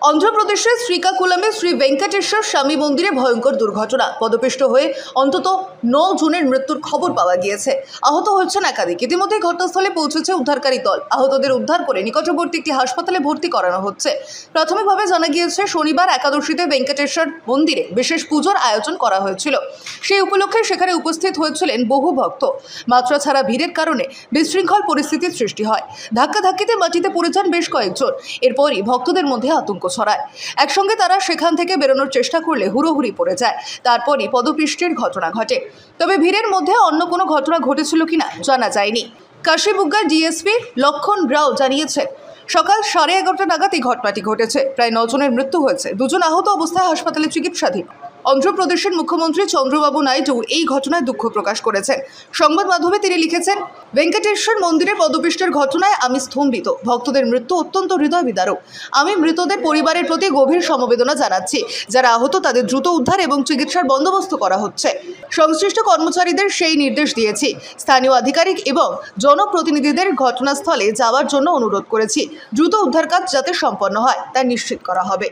অন্ধ্রপ্রদেশের শ্রীকাকুলামে শ্রী ভেঙ্কটেশ্বর স্বামী মন্দিরে ভয়ঙ্কর দুর্ঘটনা। পদপিষ্ট হয়ে অন্তত 9 জনের মৃত্যুর খবর পাওয়া গিয়েছে। আহত হচ্ছেন একাধিক। ইতিমধ্যে ঘটনাস্থলে পৌঁছেছে উদ্ধারকারী দল। আহতদের উদ্ধার করে নিকটবর্তী একটি হাসপাতালে ভর্তি করানো হচ্ছে। প্রাথমিকভাবে জানা গিয়েছে, শনিবার একাদশীতে ভেঙ্কটেশ্বর মন্দিরে বিশেষ পুজোর আয়োজন করা হয়েছিল। সেই উপলক্ষে সেখানে উপস্থিত হয়েছিলেন বহু ভক্ত। মাত্রা ছাড়া ভিড়ের কারণে বিশৃঙ্খল পরিস্থিতির সৃষ্টি হয়। ধাক্কাধাক্কিতে মাটিতে পড়ে যান বেশ কয়েকজন। এরপরই ভক্তদের মধ্যে আতঙ্ক ছড়ায়। একসঙ্গে তারা সেখান থেকে বেরোনোর চেষ্টা করলে হুড়োহুড়ি পড়ে যায়। তারপরই পদপিষ্টের ঘটনা ঘটে। তবে ভিড়ের মধ্যে অন্য কোনো ঘটনা ঘটেছিল কিনা জানা যায়নি। কাশীবুগ্গা ডিএসপি লক্ষণ রাও জানিয়েছেন, সকাল 11:30 নাগাদ এই ঘটনাটি ঘটেছে। প্রায় 9 জনের মৃত্যু হয়েছে। 2 জন আহত অবস্থায় হাসপাতালে চিকিৎসাধীন। অন্ধ্রপ্রদেশের মুখ্যমন্ত্রী চন্দ্রবাবু নাইডু এই ঘটনায় দুঃখ প্রকাশ করেছেন। সংবাদ মাধ্যমে তিনি লিখেছেন, ভেঙ্কটেশ্বর মন্দিরের পদপিষ্টের ঘটনায় আমি স্তম্ভিত। ভক্তদের মৃত্যু অত্যন্ত হৃদয় বিদারক। আমি মৃতদের পরিবারের প্রতি গভীর সমবেদনা জানাচ্ছি। যারা আহত তাদের দ্রুত উদ্ধার এবং চিকিৎসার বন্দোবস্ত করা হচ্ছে। সংশ্লিষ্ট কর্মচারীদের সেই নির্দেশ দিয়েছি। স্থানীয় আধিকারিক এবং জনপ্রতিনিধিদের ঘটনাস্থলে যাওয়ার জন্য অনুরোধ করেছি। দ্রুত উদ্ধার কাজ যাতে সম্পন্ন হয় তা নিশ্চিত করা হবে।